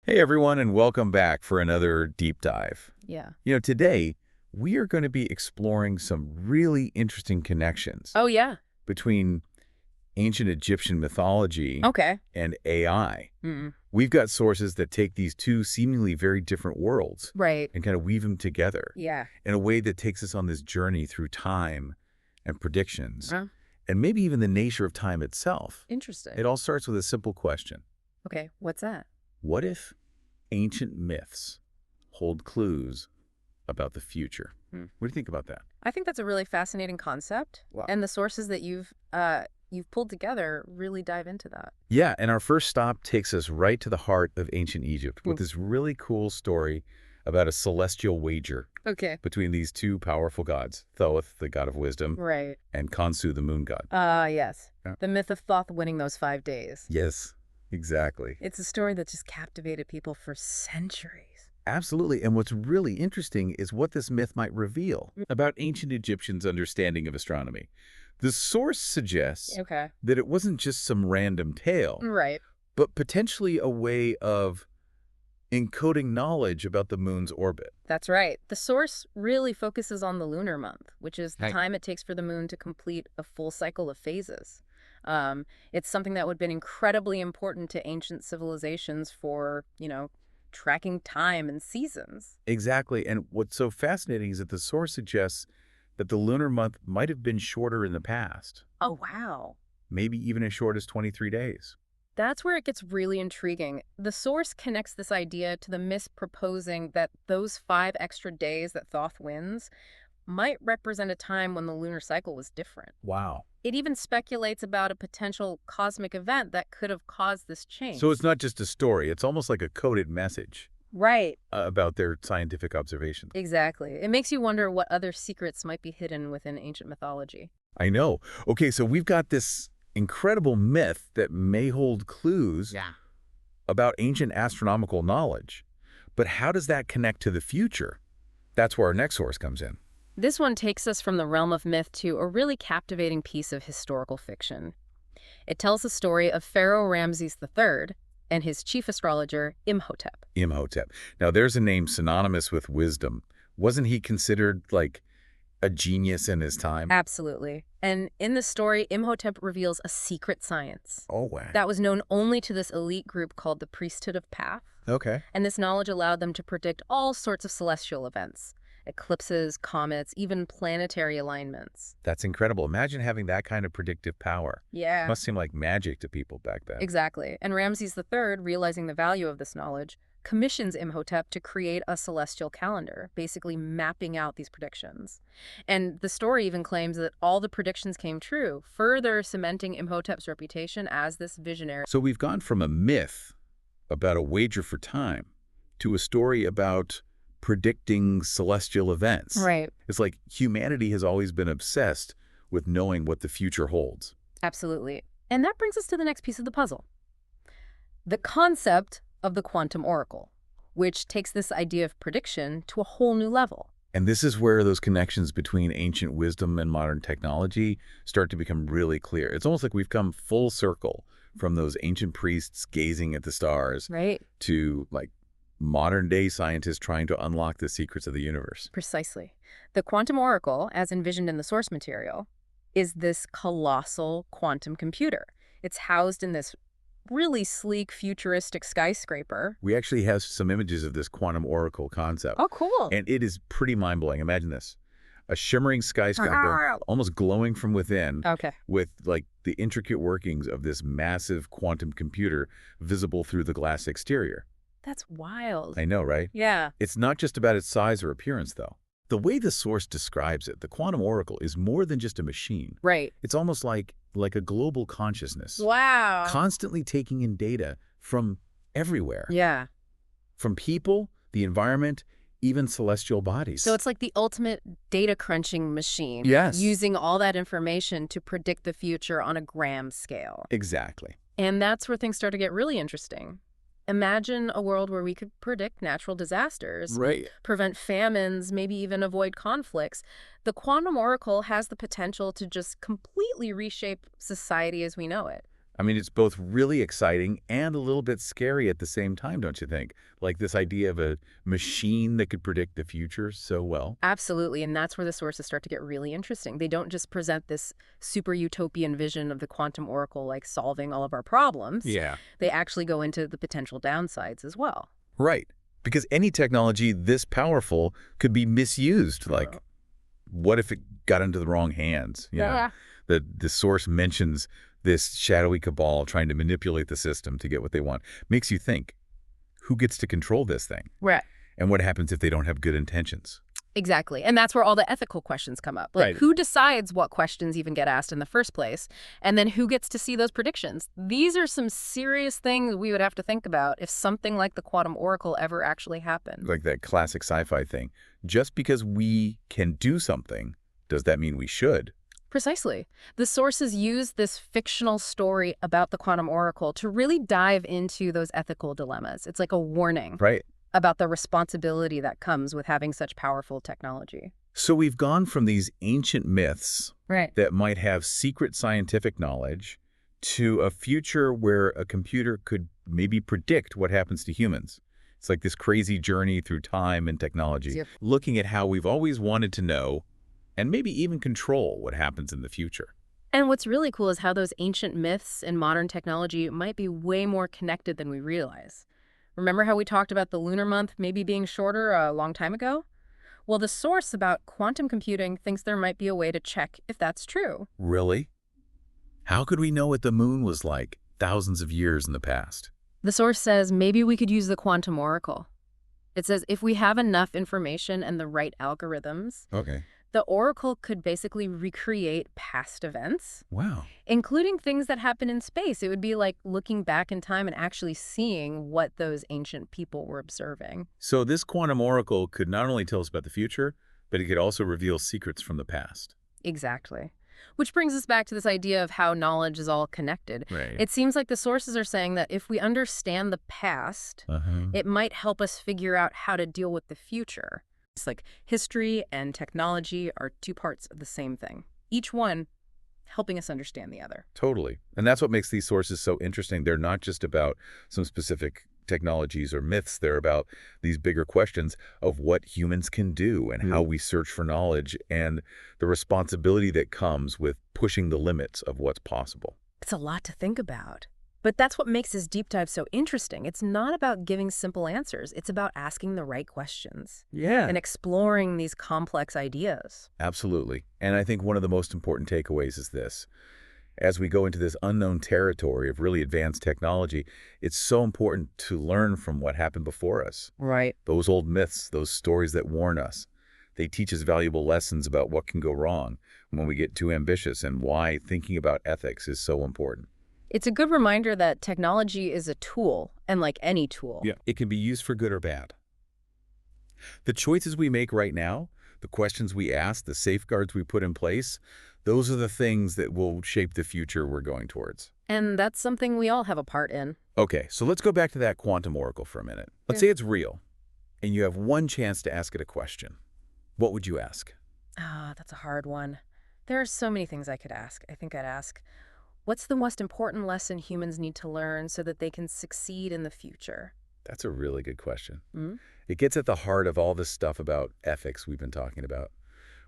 Hey everyone, and welcome back for another deep dive. Yeah. Today we are going to be exploring some really interesting connections Oh, yeah. between ancient Egyptian mythology Okay. and AI. Mm. We've got sources that take these two seemingly very different worlds Right. and kind of weave them together Yeah. in a way that takes us on this journey through time and predictions, Huh? and maybe even the nature of time itself. Interesting. It all starts with a simple question. Okay. What's that? What if ancient myths hold clues about the future? What do you think about that? I think that's a really fascinating concept, Wow. and the sources that you've pulled together really dive into that. Yeah, and our first stop takes us right to the heart of ancient Egypt with this really cool story about a celestial wager Okay. between these two powerful gods, Thoth, the god of wisdom, Right. and Khonsu, the moon god. Yes. Yeah. The myth of Thoth winning those 5 days. Yes, exactly. It's a story that just captivated people for centuries. Absolutely. And what's really interesting is what this myth might reveal about ancient Egyptians' understanding of astronomy. The source suggests Okay. that it wasn't just some random tale, Right. but potentially a way of encoding knowledge about the moon's orbit. That's right. The source really focuses on the lunar month, which is the Right. time it takes for the moon to complete a full cycle of phases. It's something that would have been incredibly important to ancient civilizations for, tracking time and seasons. Exactly. And what's so fascinating is that the source suggests that the lunar month might have been shorter in the past, Oh, wow. maybe even as short as 23 days. That's where it gets really intriguing. The source connects this idea to the myth proposing that those 5 extra days that Thoth wins might represent a time when the lunar cycle was different. Wow. It even speculates about a potential cosmic event that could have caused this change. So it's not just a story, it's almost like a coded message Right. about their scientific observations. Exactly. It makes you wonder what other secrets might be hidden within ancient mythology. I know. Okay, so we've got this incredible myth that may hold clues about ancient astronomical knowledge. But how does that connect to the future? That's where our next source comes in. This one takes us from the realm of myth to a really captivating piece of historical fiction. It tells the story of Pharaoh Ramses III and his chief astrologer, Imhotep. Imhotep. Now, there's a name synonymous with wisdom. Wasn't he considered like a genius in his time? Absolutely. And in the story, Imhotep reveals a secret science Oh, wow. that was known only to this elite group called the Priesthood of Path. Okay. And this knowledge allowed them to predict all sorts of celestial events. Eclipses, comets, even planetary alignments. That's incredible. Imagine having that kind of predictive power. Yeah. Must seem like magic to people back then. Exactly. And Ramses III, realizing the value of this knowledge, commissions Imhotep to create a celestial calendar, basically mapping out these predictions. And the story even claims that all the predictions came true, further cementing Imhotep's reputation as this visionary. So we've gone from a myth about a wager for time to a story about predicting celestial events. Right. It's like humanity has always been obsessed with knowing what the future holds. Absolutely. And that brings us to the next piece of the puzzle. The concept of the quantum oracle, which takes this idea of prediction to a whole new level. And this is where those connections between ancient wisdom and modern technology start to become really clear. It's almost like we've come full circle from those ancient priests gazing at the stars Right. to like modern-day scientists trying to unlock the secrets of the universe. Precisely. The quantum oracle, as envisioned in the source material, is this colossal quantum computer. It's housed in this really sleek, futuristic skyscraper. We actually have some images of this quantum oracle concept. Oh, cool. And it is pretty mind-blowing. Imagine this. A shimmering skyscraper, almost glowing from within, Okay. with like the intricate workings of this massive quantum computer visible through the glass exterior. That's wild. I know, right? Yeah. It's not just about its size or appearance, though. The way the source describes it, the quantum oracle is more than just a machine. Right. It's almost like a global consciousness, Wow. constantly taking in data from everywhere, Yeah. from people, the environment, even celestial bodies. So it's like the ultimate data crunching machine. Yes. Using all that information to predict the future on a gram scale. Exactly. And that's where things start to get really interesting. Imagine a world where we could predict natural disasters, Right. prevent famines, maybe even avoid conflicts. The quantum oracle has the potential to just completely reshape society as we know it. I mean, it's both really exciting and a little bit scary at the same time, don't you think? Like this idea of a machine that could predict the future so well. Absolutely, and that's where the sources start to get really interesting. They don't just present this super utopian vision of the quantum oracle like solving all of our problems. Yeah. They actually go into the potential downsides as well. Right. Because any technology this powerful could be misused. Like, what if it got into the wrong hands? Yeah. The source mentions this shadowy cabal trying to manipulate the system to get what they want. Makes you think, who gets to control this thing? Right. And what happens if they don't have good intentions? Exactly. And that's where all the ethical questions come up. Like, Right. who decides what questions even get asked in the first place? And then who gets to see those predictions? These are some serious things we would have to think about if something like the quantum oracle ever actually happened. Like that classic sci-fi thing. Just because we can do something, does that mean we should? Precisely. The sources use this fictional story about the quantum oracle to really dive into those ethical dilemmas. It's like a warning Right. about the responsibility that comes with having such powerful technology. So we've gone from these ancient myths Right. that might have secret scientific knowledge to a future where a computer could maybe predict what happens to humans. It's like this crazy journey through time and technology, Yep. looking at how we've always wanted to know and maybe even control what happens in the future. And what's really cool is how those ancient myths and modern technology might be way more connected than we realize. Remember how we talked about the lunar month maybe being shorter a long time ago? Well, the source about quantum computing thinks there might be a way to check if that's true. Really? How could we know what the moon was like thousands of years in the past? The source says maybe we could use the quantum oracle. It says if we have enough information and the right algorithms, Okay. the oracle could basically recreate past events, Wow. including things that happen in space. It would be like looking back in time and actually seeing what those ancient people were observing. So this quantum oracle could not only tell us about the future, but it could also reveal secrets from the past. Exactly. Which brings us back to this idea of how knowledge is all connected. Right. It seems like the sources are saying that if we understand the past, it might help us figure out how to deal with the future. It's like history and technology are two parts of the same thing, each one helping us understand the other. Totally. And that's what makes these sources so interesting. They're not just about some specific technologies or myths. They're about these bigger questions of what humans can do and how we search for knowledge and the responsibility that comes with pushing the limits of what's possible. It's a lot to think about. But that's what makes this deep dive so interesting. It's not about giving simple answers. It's about asking the right questions Yeah. and exploring these complex ideas. Absolutely. And I think one of the most important takeaways is this. As we go into this unknown territory of really advanced technology, it's so important to learn from what happened before us. Right. Those old myths, those stories that warn us. They teach us valuable lessons about what can go wrong when we get too ambitious and why thinking about ethics is so important. It's a good reminder that technology is a tool, and like any tool. Yeah, it can be used for good or bad. The choices we make right now, the questions we ask, the safeguards we put in place, those are the things that will shape the future we're going towards. And that's something we all have a part in. Okay, so let's go back to that quantum oracle for a minute. Let's say it's real, and you have one chance to ask it a question. What would you ask? That's a hard one. There are so many things I could ask. I think I'd ask, what's the most important lesson humans need to learn so that they can succeed in the future? That's a really good question. Mm-hmm. It gets at the heart of all this stuff about ethics we've been talking about.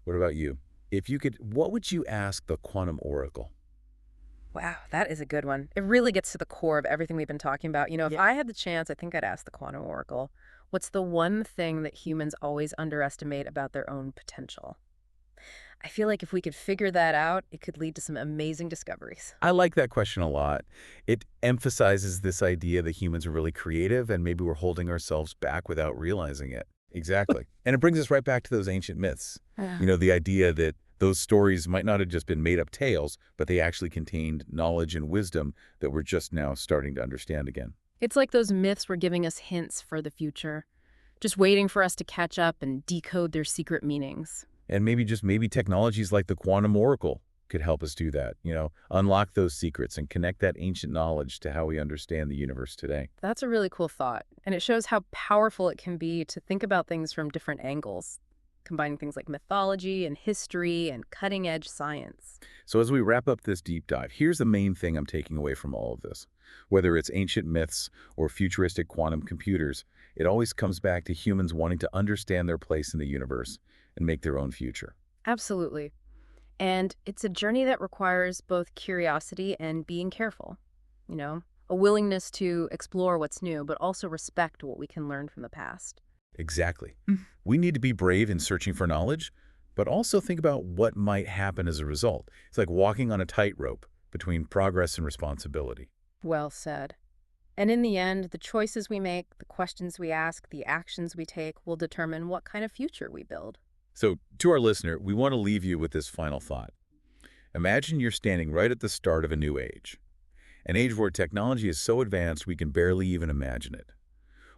What about you? If you could, what would you ask the quantum oracle? Wow, that is a good one. It really gets to the core of everything we've been talking about. If I had the chance, I think I'd ask the quantum oracle, what's the one thing that humans always underestimate about their own potential? I feel like if we could figure that out, it could lead to some amazing discoveries. I like that question a lot. It emphasizes this idea that humans are really creative and maybe we're holding ourselves back without realizing it. Exactly. And it brings us right back to those ancient myths. The idea that those stories might not have just been made-up tales, but they actually contained knowledge and wisdom that we're just now starting to understand again. It's like those myths were giving us hints for the future, just waiting for us to catch up and decode their secret meanings. And maybe technologies like the quantum oracle could help us do that, unlock those secrets and connect that ancient knowledge to how we understand the universe today. That's a really cool thought, and it shows how powerful it can be to think about things from different angles. combining things like mythology and history and cutting-edge science. So as we wrap up this deep dive, here's the main thing I'm taking away from all of this. Whether it's ancient myths or futuristic quantum computers, it always comes back to humans wanting to understand their place in the universe and make their own future. Absolutely. And it's a journey that requires both curiosity and being careful. You know, a willingness to explore what's new, but also respect what we can learn from the past. Exactly. We need to be brave in searching for knowledge, but also think about what might happen as a result. It's like walking on a tightrope between progress and responsibility. Well said. And in the end, the choices we make, the questions we ask, the actions we take will determine what kind of future we build. So, to our listener, we want to leave you with this final thought. Imagine you're standing right at the start of a new age, an age where technology is so advanced we can barely even imagine it.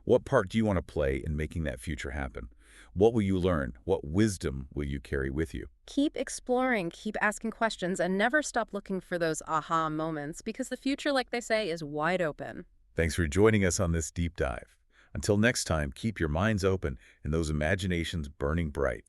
What part do you want to play in making that future happen? What will you learn? What wisdom will you carry with you? Keep exploring, keep asking questions, and never stop looking for those aha moments because the future, like they say, is wide open. Thanks for joining us on this deep dive. Until next time, keep your minds open and those imaginations burning bright.